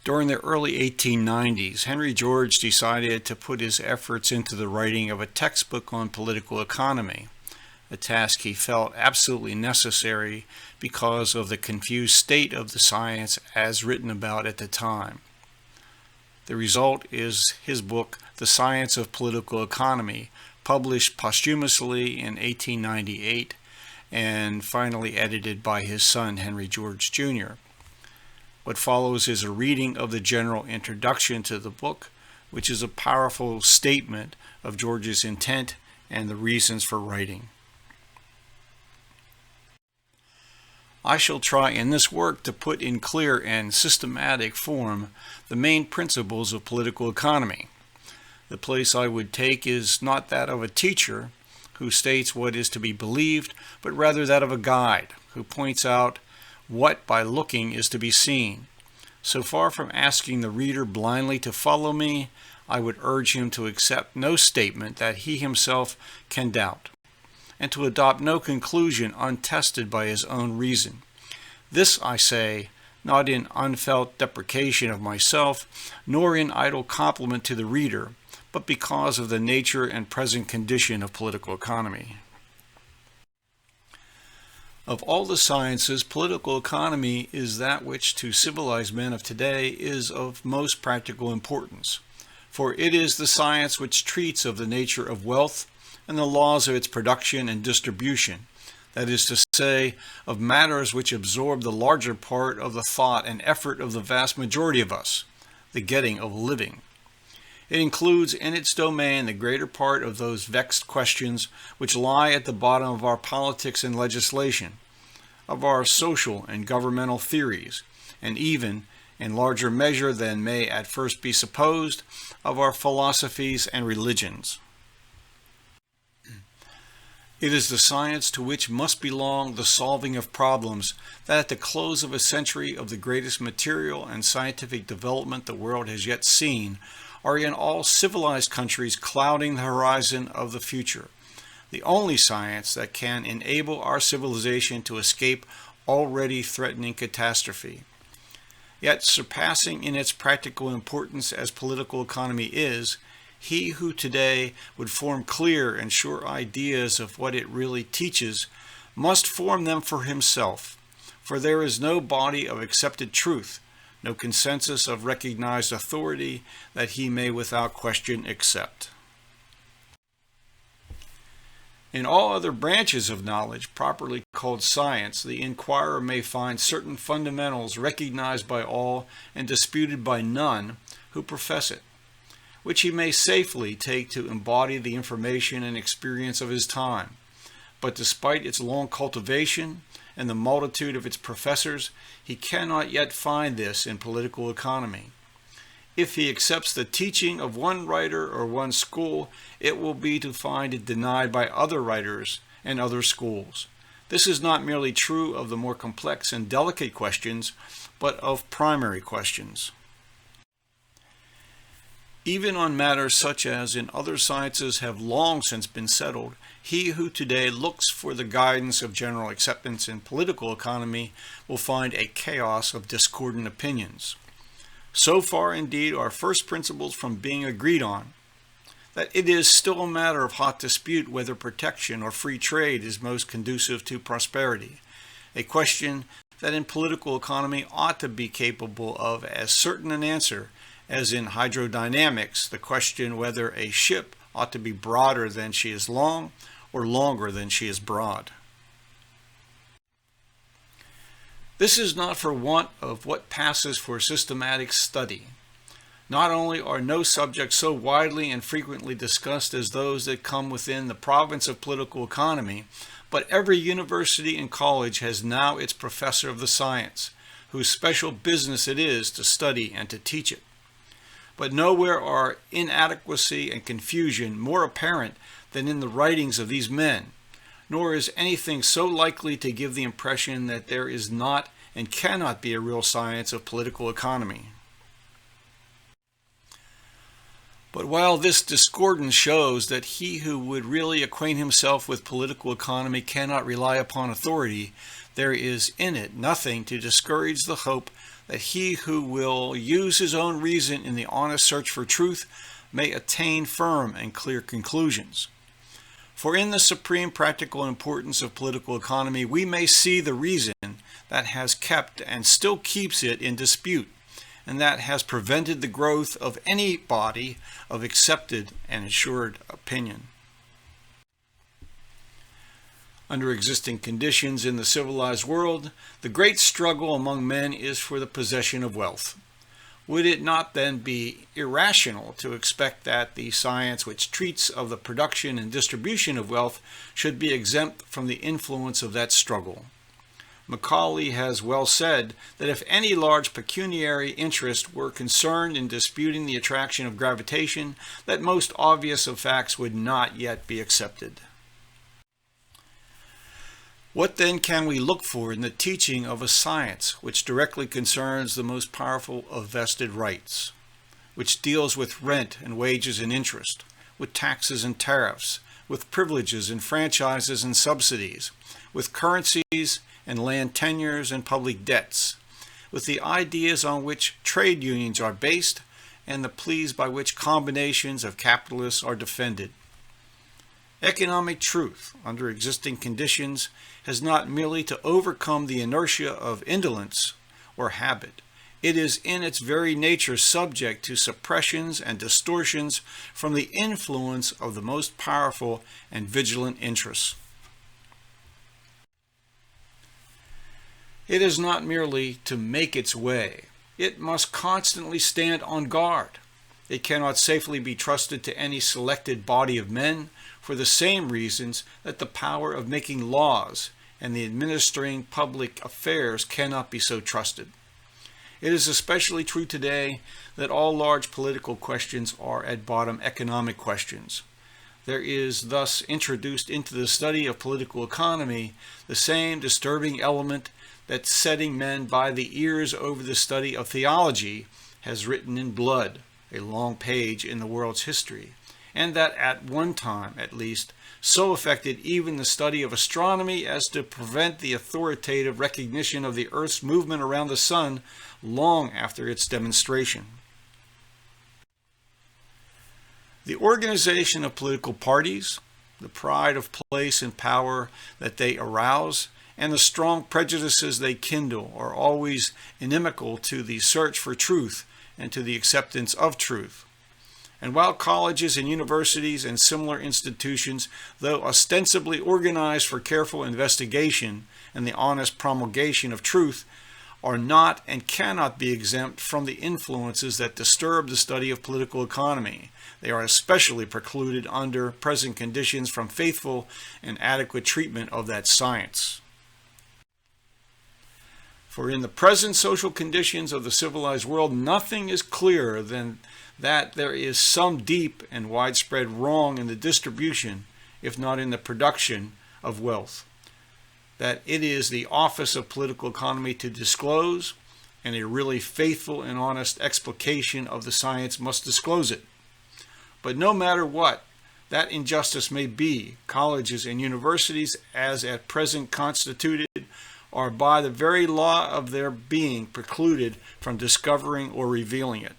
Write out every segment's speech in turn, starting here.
During the early 1890s, Henry George decided to put his efforts into the writing of a textbook on political economy, a task he felt absolutely necessary because of the confused state of the science as written about at the time. The result is his book, The Science of Political Economy, published posthumously in 1898 and finally edited by his son, Henry George Jr. What follows is a reading of the general introduction to the book, which is a powerful statement of George's intent and the reasons for writing. I shall try in this work to put in clear and systematic form the main principles of political economy. The place I would take is not that of a teacher who states what is to be believed, but rather that of a guide who points out what by looking is to be seen. So far from asking the reader blindly to follow me, I would urge him to accept no statement that he himself can doubt, and to adopt no conclusion untested by his own reason. This I say, not in unfelt deprecation of myself, nor in idle compliment to the reader, but because of the nature and present condition of political economy. Of all the sciences, political economy is that which to civilized men of today is of most practical importance, for it is the science which treats of the nature of wealth and the laws of its production and distribution, that is to say, of matters which absorb the larger part of the thought and effort of the vast majority of us, the getting of a living. It includes in its domain the greater part of those vexed questions which lie at the bottom of our politics and legislation, of our social and governmental theories, and even, in larger measure than may at first be supposed, of our philosophies and religions. It is the science to which must belong the solving of problems that at the close of a century of the greatest material and scientific development the world has yet seen are in all civilized countries clouding the horizon of the future, the only science that can enable our civilization to escape already threatening catastrophe. Yet surpassing in its practical importance as political economy is, he who today would form clear and sure ideas of what it really teaches must form them for himself, for there is no body of accepted truth, no consensus of recognized authority that he may without question accept. In all other branches of knowledge, properly called science, the inquirer may find certain fundamentals recognized by all and disputed by none who profess it, which he may safely take to embody the information and experience of his time. But despite its long cultivation and the multitude of its professors, he cannot yet find this in political economy. If he accepts the teaching of one writer or one school, it will be to find it denied by other writers and other schools. This is not merely true of the more complex and delicate questions, but of primary questions. Even on matters such as in other sciences have long since been settled, he who today looks for the guidance of general acceptance in political economy will find a chaos of discordant opinions. So far, indeed, are first principles from being agreed on, that it is still a matter of hot dispute whether protection or free trade is most conducive to prosperity, a question that in political economy ought to be capable of as certain an answer as in hydrodynamics, the question whether a ship ought to be broader than she is long or longer than she is broad. This is not for want of what passes for systematic study. Not only are no subjects so widely and frequently discussed as those that come within the province of political economy, but every university and college has now its professor of the science, whose special business it is to study and to teach it. But nowhere are inadequacy and confusion more apparent than in the writings of these men, nor is anything so likely to give the impression that there is not and cannot be a real science of political economy. But while this discordance shows that he who would really acquaint himself with political economy cannot rely upon authority, there is in it nothing to discourage the hope that he who will use his own reason in the honest search for truth may attain firm and clear conclusions. For in the supreme practical importance of political economy, we may see the reason that has kept and still keeps it in dispute, and that has prevented the growth of any body of accepted and assured opinion. Under existing conditions in the civilized world, the great struggle among men is for the possession of wealth. Would it not then be irrational to expect that the science which treats of the production and distribution of wealth should be exempt from the influence of that struggle? Macaulay has well said that if any large pecuniary interest were concerned in disputing the attraction of gravitation, that most obvious of facts would not yet be accepted. What then can we look for in the teaching of a science which directly concerns the most powerful of vested rights, which deals with rent and wages and interest, with taxes and tariffs, with privileges and franchises and subsidies, with currencies and land tenures and public debts, with the ideas on which trade unions are based and the pleas by which combinations of capitalists are defended? Economic truth, under existing conditions, has not merely to overcome the inertia of indolence or habit. It is in its very nature subject to suppressions and distortions from the influence of the most powerful and vigilant interests. It is not merely to make its way. It must constantly stand on guard. It cannot safely be trusted to any selected body of men for the same reasons that the power of making laws and the administering public affairs cannot be so trusted. It is especially true today that all large political questions are at bottom economic questions. There is thus introduced into the study of political economy the same disturbing element that setting men by the ears over the study of theology has written in blood a long page in the world's history, and that at one time, at least, so affected even the study of astronomy as to prevent the authoritative recognition of the Earth's movement around the sun long after its demonstration. The organization of political parties, the pride of place and power that they arouse, and the strong prejudices they kindle are always inimical to the search for truth and to the acceptance of truth. And while colleges and universities and similar institutions, though ostensibly organized for careful investigation and the honest promulgation of truth, are not and cannot be exempt from the influences that disturb the study of political economy, they are especially precluded under present conditions from faithful and adequate treatment of that science. For in the present social conditions of the civilized world, nothing is clearer than that there is some deep and widespread wrong in the distribution, if not in the production, of wealth. That it is the office of political economy to disclose, and a really faithful and honest explication of the science must disclose it. But no matter what that injustice may be, colleges and universities, as at present constituted, are by the very law of their being precluded from discovering or revealing it.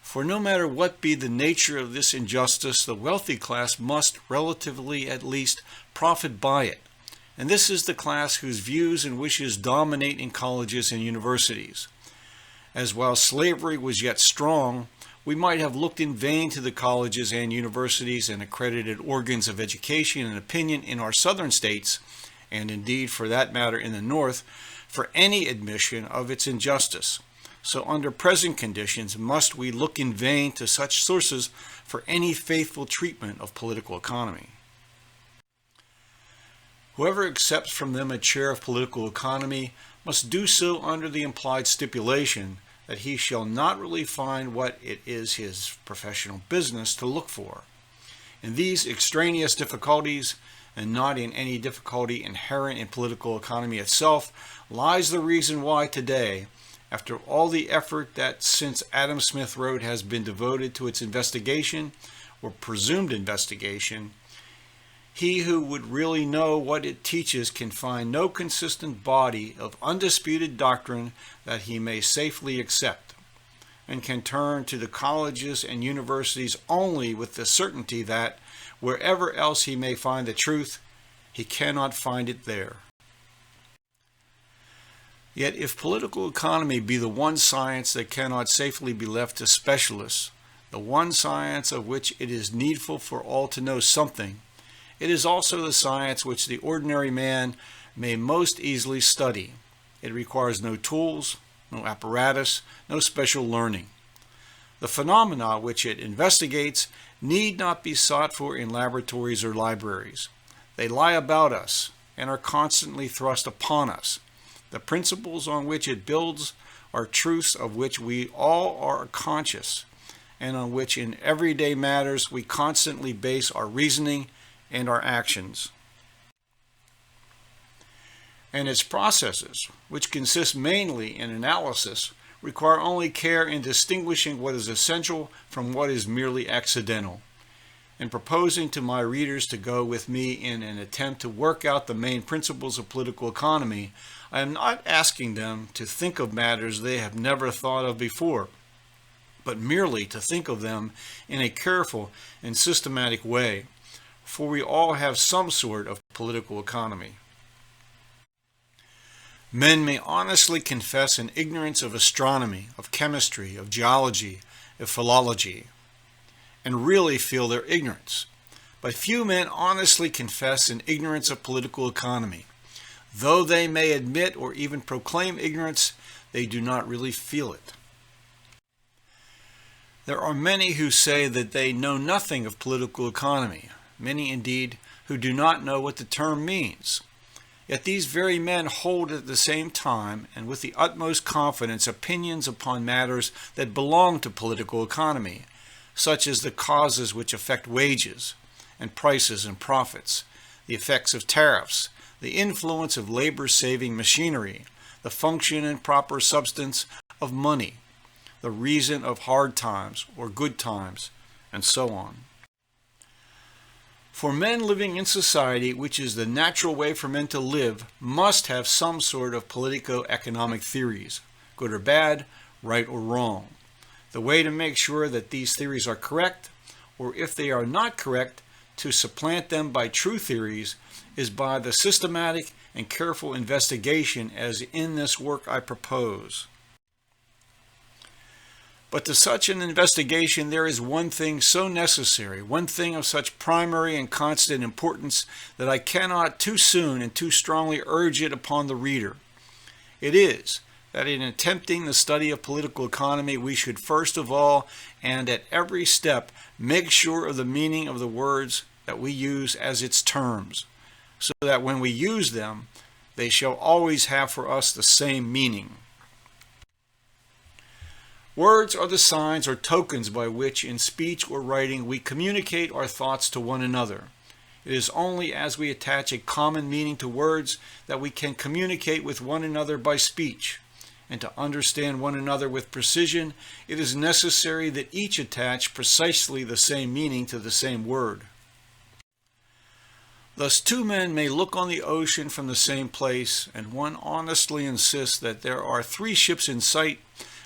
For no matter what be the nature of this injustice, the wealthy class must, relatively at least, profit by it. And this is the class whose views and wishes dominate in colleges and universities. As while slavery was yet strong, we might have looked in vain to the colleges and universities and accredited organs of education and opinion in our southern states, and indeed for that matter in the North, for any admission of its injustice. So under present conditions, must we look in vain to such sources for any faithful treatment of political economy? Whoever accepts from them a chair of political economy must do so under the implied stipulation that he shall not really find what it is his professional business to look for. In these extraneous difficulties, and not in any difficulty inherent in political economy itself, lies the reason why today, after all the effort that since Adam Smith wrote has been devoted to its investigation, or presumed investigation, He who would really know what it teaches can find no consistent body of undisputed doctrine that he may safely accept, and can turn to the colleges and universities only with the certainty that, wherever else he may find the truth, he cannot find it there. Yet if political economy be the one science that cannot safely be left to specialists, the one science of which it is needful for all to know something, it is also the science which the ordinary man may most easily study. It requires no tools, no apparatus, no special learning. The phenomena which it investigates need not be sought for in laboratories or libraries. They lie about us and are constantly thrust upon us. The principles on which it builds are truths of which we all are conscious, and on which in everyday matters we constantly base our reasoning and our actions. And its processes, which consist mainly in analysis, require only care in distinguishing what is essential from what is merely accidental. In proposing to my readers to go with me in an attempt to work out the main principles of political economy, I am not asking them to think of matters they have never thought of before, but merely to think of them in a careful and systematic way, for we all have some sort of political economy. Men may honestly confess an ignorance of astronomy, of chemistry, of geology, of philology, and really feel their ignorance. But few men honestly confess an ignorance of political economy. Though they may admit or even proclaim ignorance, they do not really feel it. There are many who say that they know nothing of political economy, many indeed who do not know what the term means. Yet these very men hold at the same time and with the utmost confidence opinions upon matters that belong to political economy, such as the causes which affect wages and prices and profits, the effects of tariffs, the influence of labor-saving machinery, the function and proper substance of money, the reason of hard times or good times, and so on. For men living in society, which is the natural way for men to live, must have some sort of politico-economic theories, good or bad, right or wrong. The way to make sure that these theories are correct, or if they are not correct, to supplant them by true theories, is by the systematic and careful investigation as in this work I propose. But to such an investigation there is one thing so necessary, one thing of such primary and constant importance that I cannot too soon and too strongly urge it upon the reader. It is that in attempting the study of political economy we should first of all and at every step make sure of the meaning of the words that we use as its terms, so that when we use them they shall always have for us the same meaning. Words are the signs or tokens by which in speech or writing we communicate our thoughts to one another. It is only as we attach a common meaning to words that we can communicate with one another by speech. And to understand one another with precision, it is necessary that each attach precisely the same meaning to the same word. Thus two men may look on the ocean from the same place, and one honestly insists that there are 3 ships in sight,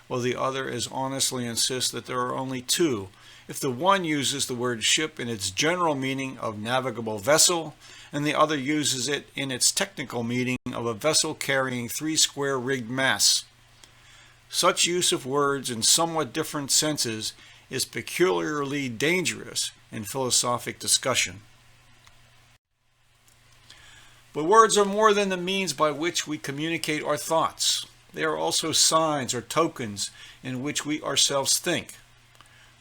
while the other as honestly insists that there are only 2, if the one uses the word ship in its general meaning of navigable vessel, and the other uses it in its technical meaning of a vessel carrying 3 square-rigged masts. Such use of words in somewhat different senses is peculiarly dangerous in philosophic discussion. But words are more than the means by which we communicate our thoughts. They are also signs or tokens in which we ourselves think.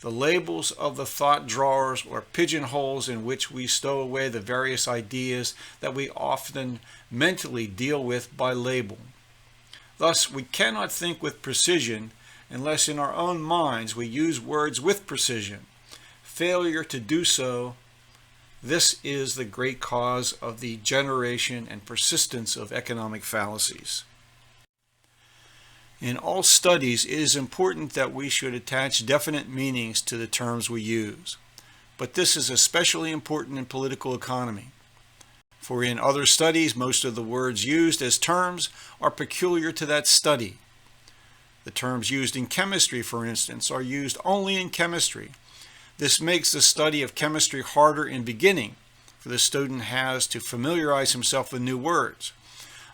The labels of the thought drawers or pigeonholes in which we stow away the various ideas that we often mentally deal with by label. Thus, we cannot think with precision unless in our own minds we use words with precision. Failure to do so, this is the great cause of the generation and persistence of economic fallacies. In all studies, it is important that we should attach definite meanings to the terms we use. But this is especially important in political economy. for in other studies most of the words used as terms are peculiar to that study. The terms used in chemistry, for instance, are used only in chemistry. This makes the study of chemistry harder in beginning, for the student has to familiarize himself with new words.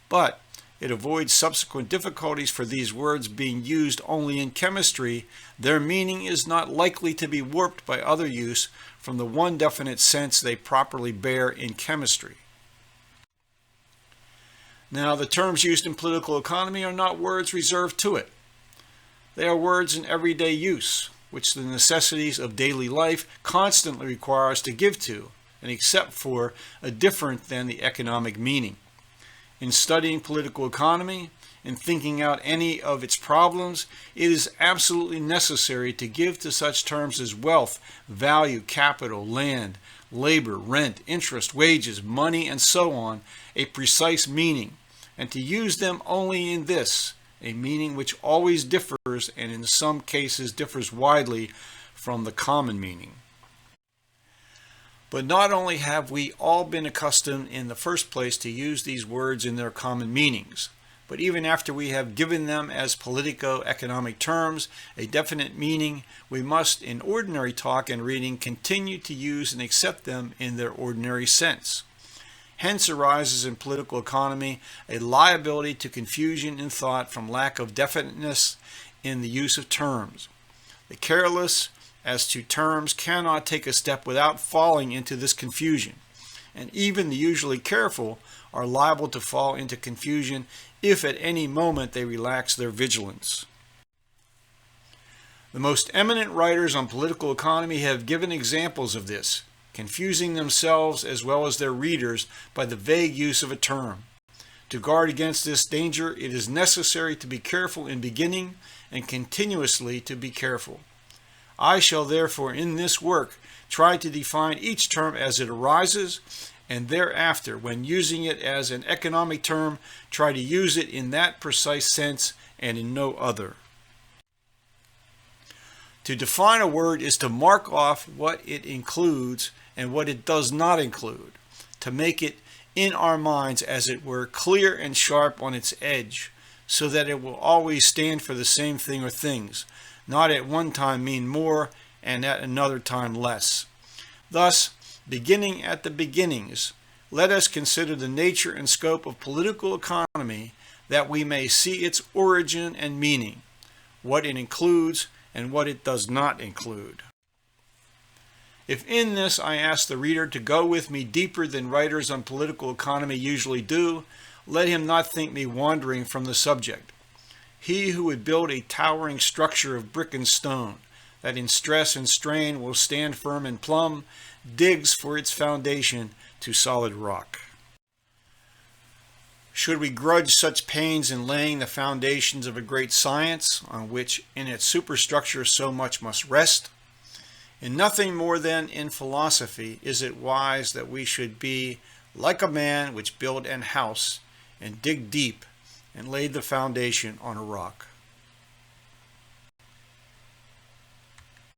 But it avoids subsequent difficulties, for these words being used only in chemistry, their meaning is not likely to be warped by other use from the one definite sense they properly bear in chemistry. Now, the terms used in political economy are not words reserved to it. They are words in everyday use, which the necessities of daily life constantly require us to give to and accept for a different than the economic meaning. In studying political economy and thinking out any of its problems, it is absolutely necessary to give to such terms as wealth, value, capital, land, labor, rent, interest, wages, money, and so on, a precise meaning, and to use them only in this, a meaning which always differs and in some cases differs widely from the common meaning. But not only have we all been accustomed in the first place to use these words in their common meanings, but even after we have given them as politico-economic terms a definite meaning, we must in ordinary talk and reading continue to use and accept them in their ordinary sense. Hence arises in political economy a liability to confusion in thought from lack of definiteness in the use of terms. The careless as to terms cannot take a step without falling into this confusion, and even the usually careful are liable to fall into confusion if at any moment they relax their vigilance. The most eminent writers on political economy have given examples of this, confusing themselves as well as their readers by the vague use of a term. To guard against this danger, it is necessary to be careful in beginning and continuously to be careful. I shall therefore in this work try to define each term as it arises, and thereafter, when using it as an economic term, try to use it in that precise sense and in no other. To define a word is to mark off what it includes and what it does not include, to make it in our minds, as it were, clear and sharp on its edge, so that it will always stand for the same thing or things, not at one time mean more and at another time less. Thus, beginning at the beginnings, let us consider the nature and scope of political economy that we may see its origin and meaning, what it includes and what it does not include. If in this I ask the reader to go with me deeper than writers on political economy usually do, let him not think me wandering from the subject. He who would build a towering structure of brick and stone, that in stress and strain will stand firm and plumb, digs for its foundation to solid rock. Should we grudge such pains in laying the foundations of a great science, on which in its superstructure so much must rest? In nothing more than in philosophy is it wise that we should be like a man which built an house and dig deep and laid the foundation on a rock.